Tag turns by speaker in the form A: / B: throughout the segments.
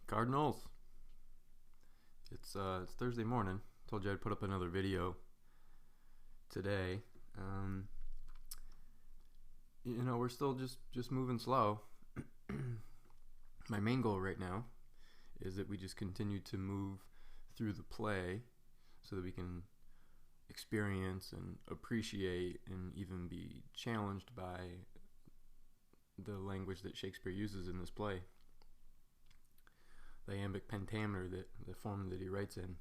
A: Cardinals. It's Thursday morning. Told you I'd put up another video today. Um, we're still just moving slow. My main goal right now is that we just continue to move through the play so that we can experience and appreciate and even be challenged by the language that Shakespeare uses in this play. The iambic pentameter, the form that he writes in.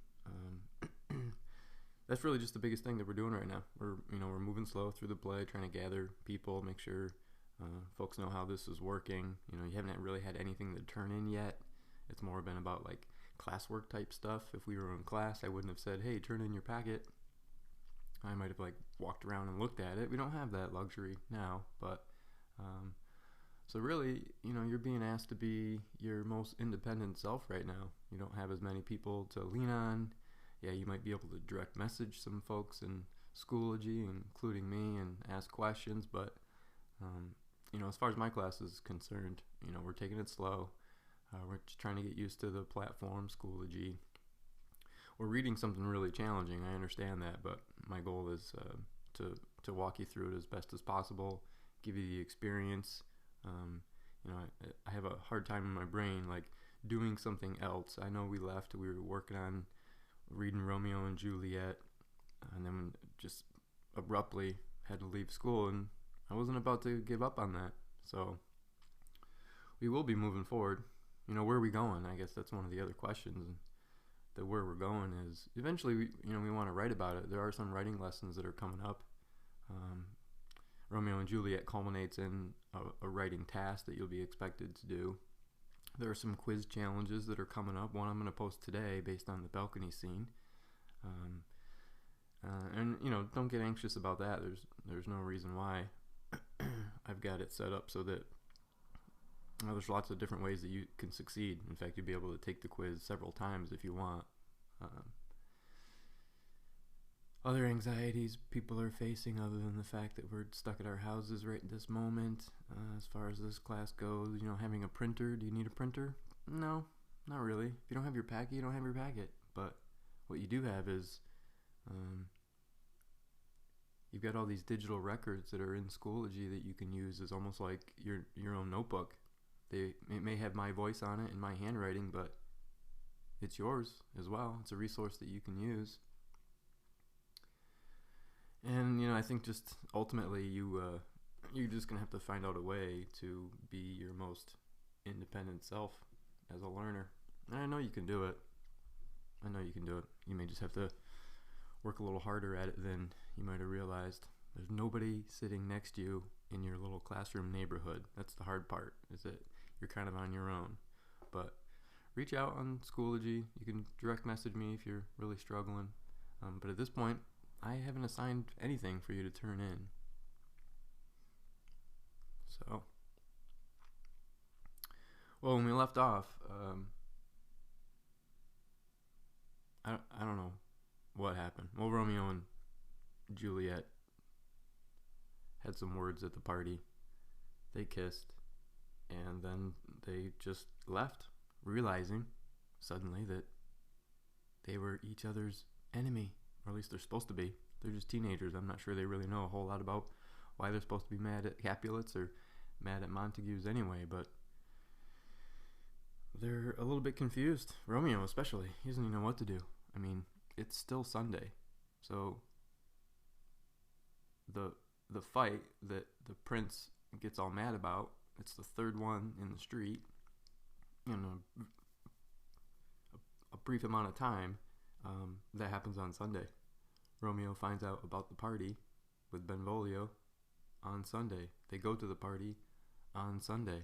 A: That's really just the biggest thing that we're doing right now. We're moving slow through the play, trying to gather people, make sure folks know how this is working. You haven't really had anything to turn in yet. It's more been about like classwork type stuff. If we were in class, I wouldn't have said, "Hey, turn in your packet." I might have walked around and looked at it. We don't have that luxury now, but so really, you're being asked to be your most independent self right now. You don't have as many people to lean on. Yeah, you might be able to direct message some folks in Schoology, including me, and ask questions, but as far as my class is concerned, we're taking it slow. We're just trying to get used to the platform, Schoology. We're reading something really challenging. I understand that, but my goal is to walk you through it as best as possible, give you the experience. I have a hard time in my brain doing something else. I know we were working on reading Romeo and Juliet, and then just abruptly had to leave school, and I wasn't about to give up on that. So we will be moving forward. Where are we going? I guess that's one of the other questions. That where we're going is eventually we want to write about it. There are some writing lessons that are coming up. Romeo and Juliet culminates in a writing task that you'll be expected to do. There are some quiz challenges that are coming up. One I'm going to post today based on the balcony scene. And don't get anxious about that. There's no reason why. I've got it set up so that there's lots of different ways that you can succeed. In fact, you'll be able to take the quiz several times if you want. Other anxieties people are facing other than the fact that we're stuck at our houses right at this moment, as far as this class goes, having a printer. Do you need a printer? No, not really. If you don't have your packet, you don't have your packet. But what you do have is you've got all these digital records that are in Schoology that you can use as almost like your own notebook. It may have my voice on it and my handwriting, but it's yours as well. It's a resource that you can use. And I think just ultimately you're just gonna have to find out a way to be your most independent self as a learner. And I know you can do it. You may just have to work a little harder at it than you might have realized. There's nobody sitting next to you in your little classroom neighborhood. That's the hard part, is that you're kind of on your own. But reach out on Schoology. You can direct message me if you're really struggling. But at this point, I haven't assigned anything for you to turn in. So, well, when we left off, I don't know what happened. Well, Romeo and Juliet had some words at the party. They kissed, and then they just left, realizing suddenly that they were each other's enemy. Or at least they're supposed to be. They're just teenagers. I'm not sure they really know a whole lot about why they're supposed to be mad at Capulets or mad at Montagues anyway, but they're a little bit confused. Romeo especially. He doesn't even know what to do. I mean, it's still Sunday. So the fight that the prince gets all mad about, it's the third one in the street in a brief amount of time. That happens on Sunday. Romeo finds out about the party with Benvolio on Sunday. They go to the party on Sunday.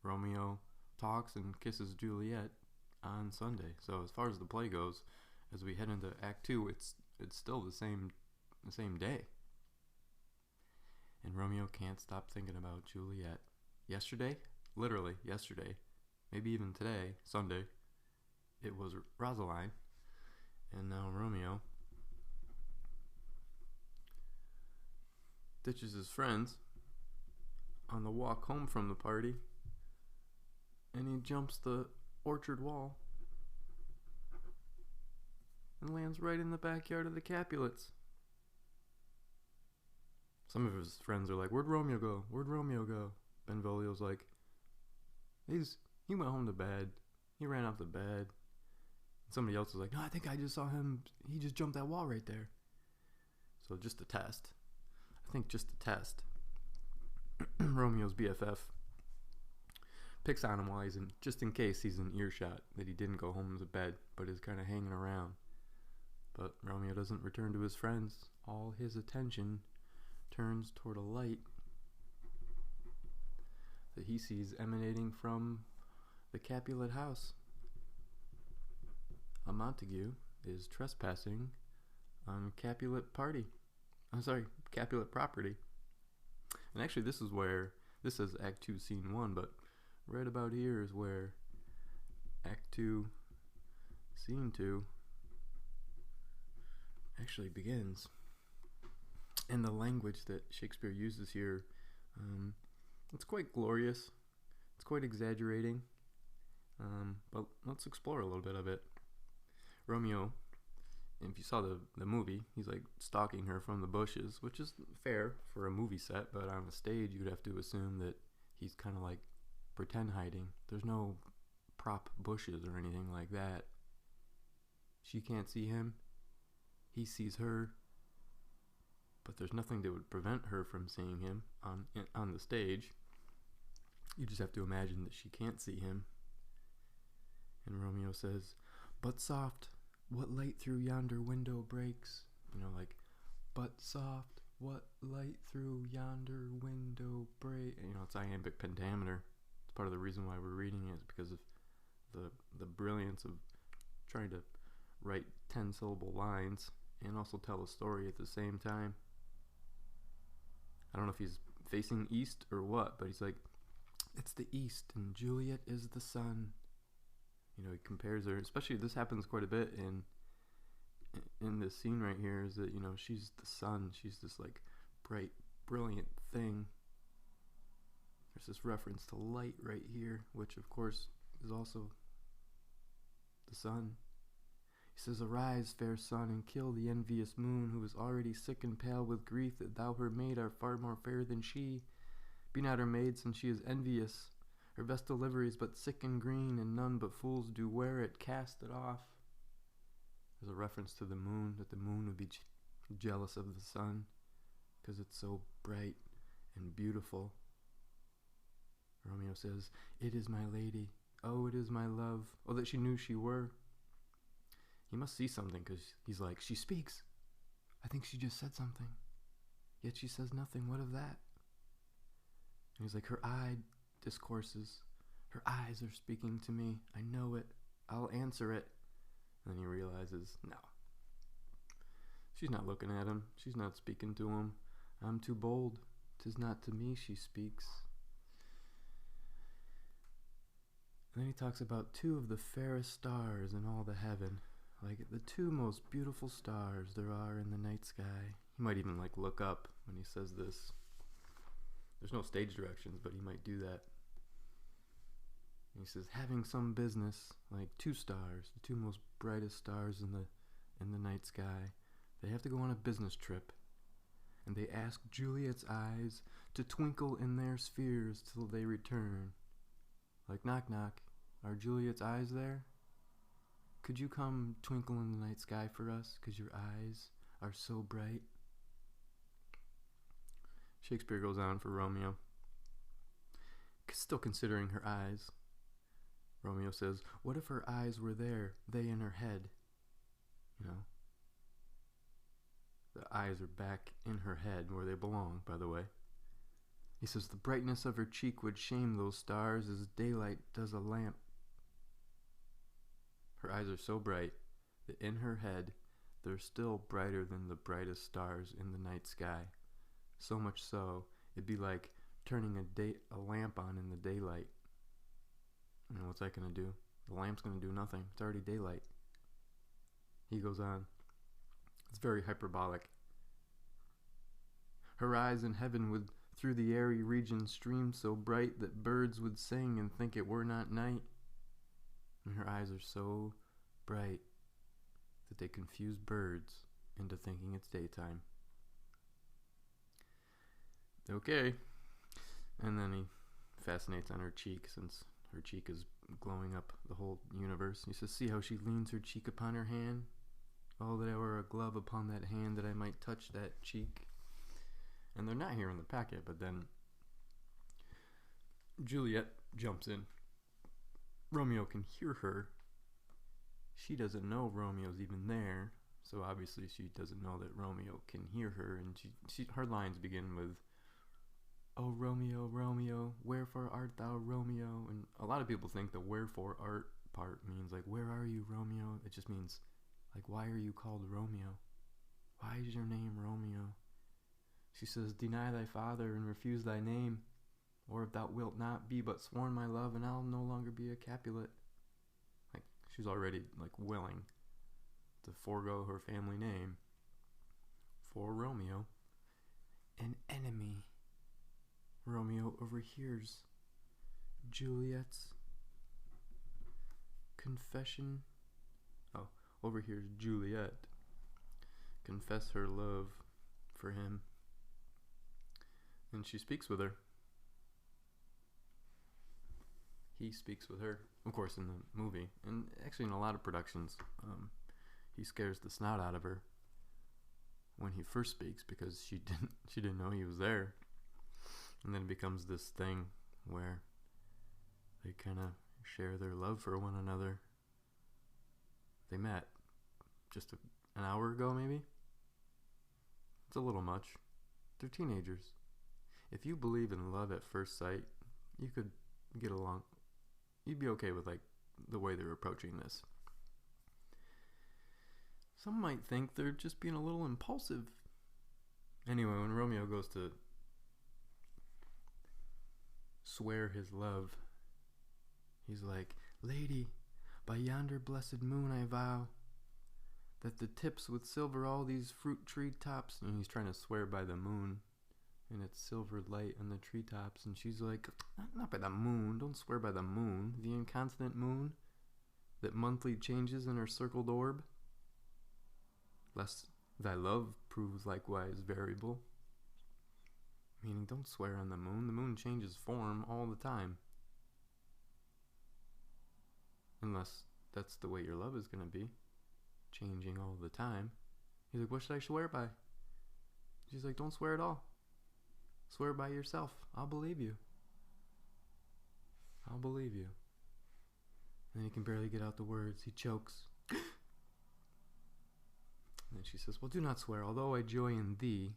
A: Romeo talks and kisses Juliet on Sunday. So as far as the play goes, as we head into Act 2, it's still the same day. And Romeo can't stop thinking about Juliet. Yesterday, literally yesterday, maybe even today, Sunday, it was Rosaline, and now Romeo ditches his friends on the walk home from the party and he jumps the orchard wall and lands right in the backyard of the Capulets. Some of his friends are like, "Where'd Romeo go? Where'd Romeo go?" Benvolio's like, he went home to bed. He ran off the bed. Somebody else was like, "No, I think I just saw him. He just jumped that wall right there." So just a test. I think just a test. Romeo's BFF picks on him while he's in, just in case he's in earshot, that he didn't go home to bed, but is kind of hanging around. But Romeo doesn't return to his friends. All his attention turns toward a light that he sees emanating from the Capulet house. A Montague is trespassing on Capulet property. And actually this is Act 2, Scene 1, but right about here is where Act 2, Scene 2 actually begins. And the language that Shakespeare uses here, it's quite glorious. It's quite exaggerating. But let's explore a little bit of it. Romeo, if you saw the movie, he's like stalking her from the bushes, which is fair for a movie set, but on a stage you'd have to assume that he's kind of like pretend hiding. There's no prop bushes or anything like that. She can't see him. He sees her. But there's nothing that would prevent her from seeing him on the stage. You just have to imagine that she can't see him. And Romeo says, "But soft, what light through yonder window breaks?" Like, "But soft, what light through yonder window breaks?" It's iambic pentameter. It's part of the reason why we're reading it, is because of the brilliance of trying to write 10-syllable lines and also tell a story at the same time. I don't know if he's facing east or what, but he's like, "It's the east and Juliet is the sun." He compares her, especially this happens quite a bit in this scene right here, is that, she's the sun. She's this like bright, brilliant thing. There's this reference to light right here, which of course is also the sun. He says, "Arise, fair sun, and kill the envious moon, who is already sick and pale with grief that thou her maid art far more fair than she. Be not her maid, since she is envious. Her vestal livery is but sick and green, and none but fools do wear it. Cast it off." There's a reference to the moon, that the moon would be jealous of the sun because it's so bright and beautiful. Romeo says, "It is my lady. Oh, it is my love. Oh, that she knew she were." He must see something, because he's like, "She speaks. I think she just said something. Yet she says nothing. What of that?" And he's like, "Her eye discourses. Her eyes are speaking to me. I know it. I'll answer it." And then he realizes, no. She's not looking at him. She's not speaking to him. I'm too bold. 'Tis not to me she speaks. And then he talks about two of the fairest stars in all the heaven. Like the two most beautiful stars there are in the night sky. He might even like look up when he says this. There's no stage directions, but he might do that. And he says, "Having some business, like two stars, the two most brightest stars in the night sky, they have to go on a business trip. And they ask Juliet's eyes to twinkle in their spheres till they return. Like, knock knock, are Juliet's eyes there? Could you come twinkle in the night sky for us, 'cause your eyes are so bright?" Shakespeare goes on for Romeo, still considering her eyes. Romeo says, "What if her eyes were there, they in her head?" The eyes are back in her head, where they belong, by the way. He says, "The brightness of her cheek would shame those stars as daylight does a lamp." Her eyes are so bright that in her head they're still brighter than the brightest stars in the night sky. So much so, it'd be like turning a lamp on in the daylight. What's that going to do? The lamp's going to do nothing. It's already daylight. He goes on. It's very hyperbolic. "Her eyes in heaven would Through the airy region streamed so bright that birds would sing and think it were not night. And her eyes are so bright that they confuse birds into thinking it's daytime. Okay. And then he fascinates on her cheek, since her cheek is glowing up the whole universe. He says, see how she leans her cheek upon her hand? Oh, that I were a glove upon that hand, that I might touch that cheek. And they're not here in the packet, but then Juliet jumps in. Romeo can hear her. She doesn't know Romeo's even there, so obviously she doesn't know that Romeo can hear her, and her lines begin with, "Oh Romeo, Romeo, wherefore art thou, Romeo?" And a lot of people think the wherefore art part means like, where are you, Romeo? It just means like, why are you called Romeo? Why is your name Romeo? She says, deny thy father and refuse thy name, or if thou wilt not, be but sworn my love, and I'll no longer be a Capulet. Like, she's already like willing to forego her family name for Romeo. An enemy. Romeo overhears Juliet's confession. Oh, overhears Juliet confess her love for him. And she speaks with her. He speaks with her, of course, in the movie, and actually in a lot of productions. He scares the snot out of her when he first speaks, because she didn't know he was there, and then it becomes this thing where they kind of share their love for one another. They met just an hour ago, maybe. It's a little much. They're teenagers. If you believe in love at first sight, you could get along. You'd be okay with like the way they're approaching this. Some might think they're just being a little impulsive. Anyway, when Romeo goes to swear his love, he's like, "Lady, by yonder blessed moon I vow that the tips with silver all these fruit tree tops," and he's trying to swear by the moon and its silver light on the treetops, and she's like, not by the moon, don't swear by the moon, the inconstant moon that monthly changes in her circled orb, lest thy love proves likewise variable. Meaning, don't swear on the moon changes form all the time, unless that's the way your love is going to be, changing all the time. He's like, what should I swear by? She's like, don't swear at all. Swear by yourself. I'll believe you. I'll believe you. And then he can barely get out the words. He chokes. And then she says, well, do not swear. Although I joy in thee,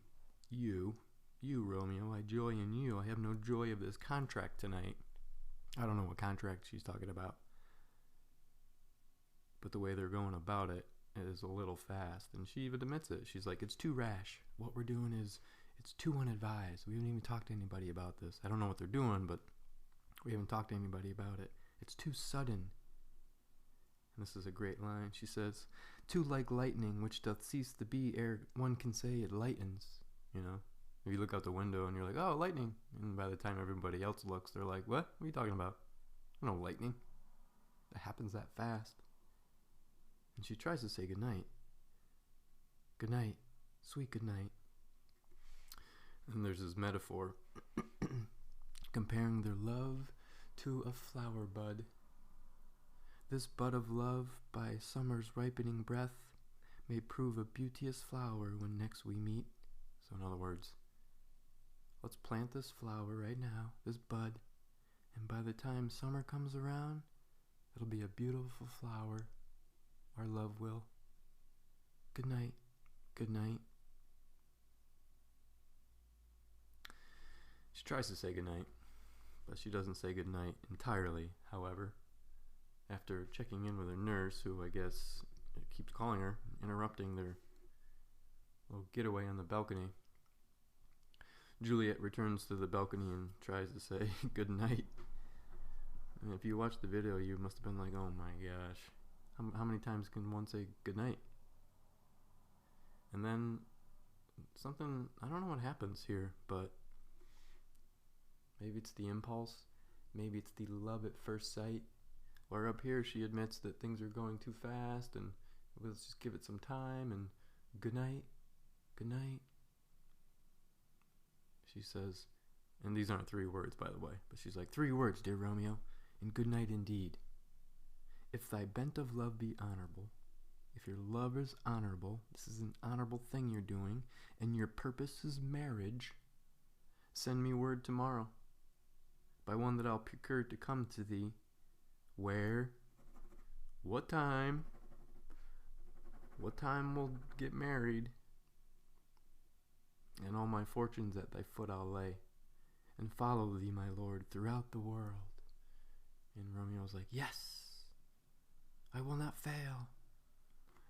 A: you, Romeo, I joy in you. I have no joy of this contract tonight. I don't know what contract she's talking about. But the way they're going about it is a little fast. And she even admits it. She's like, it's too rash. What we're doing is, it's too unadvised. We haven't even talked to anybody about this. I don't know what they're doing, but we haven't talked to anybody about it. It's too sudden. And this is a great line. She says, too like lightning, which doth cease to be ere one can say it lightens. You know, if you look out the window and you're like, oh, lightning. And by the time everybody else looks, they're like, what are you talking about? No lightning. That happens that fast. And she tries to say goodnight. Good night. Sweet good night. And there's this metaphor comparing their love to a flower bud. This bud of love, by summer's ripening breath, may prove a beauteous flower when next we meet. So in other words, let's plant this flower right now, this bud, and by the time summer comes around, it'll be a beautiful flower. Our love will. Good night. Good night. She tries to say goodnight, but she doesn't say goodnight entirely, however. After checking in with her nurse, who I guess keeps calling her, interrupting their little getaway on the balcony, Juliet returns to the balcony and tries to say goodnight. And if you watch the video, you must have been like, oh my gosh, how many times can one say goodnight? And then something, I don't know what happens here, but Maybe it's the impulse. Maybe it's the love at first sight. Or up here, she admits that things are going too fast and let's just give it some time and good night, good night. She says, and these aren't 3 words, by the way, but she's like, 3 words, dear Romeo, and good night indeed. If thy bent of love be honorable, if your love is honorable, this is an honorable thing you're doing, and your purpose is marriage, send me word tomorrow, by one that I'll procure to come to thee. Where? What time? What time we'll get married? And all my fortunes at thy foot I'll lay, and follow thee, my lord, throughout the world. And Romeo's like, yes, I will not fail.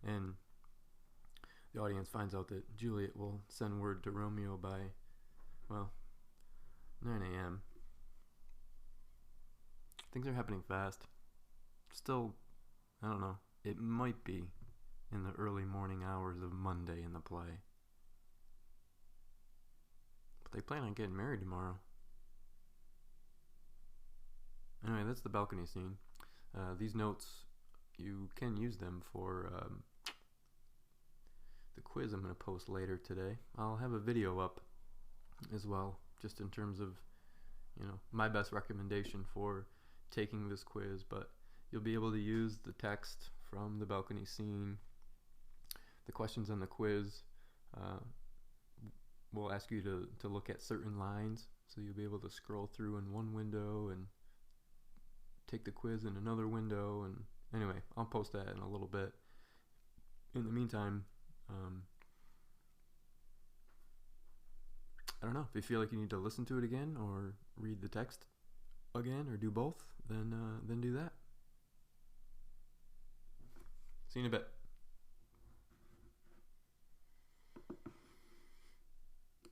A: And the audience finds out that Juliet will send word to Romeo by, well, 9 a.m. Things are happening fast. Still, I don't know, it might be in the early morning hours of Monday in the play. But they plan on getting married tomorrow. Anyway, that's the balcony scene. These notes, you can use them for the quiz I'm going to post later today. I'll have a video up as well, just in terms of, my best recommendation for taking this quiz, but you'll be able to use the text from the balcony scene. The questions on the quiz will ask you to look at certain lines, so you'll be able to scroll through in one window and take the quiz in another window. And anyway, I'll post that in a little bit. In the meantime, I don't know, if you feel like you need to listen to it again or read the text again or do both, then do that. See you in a bit.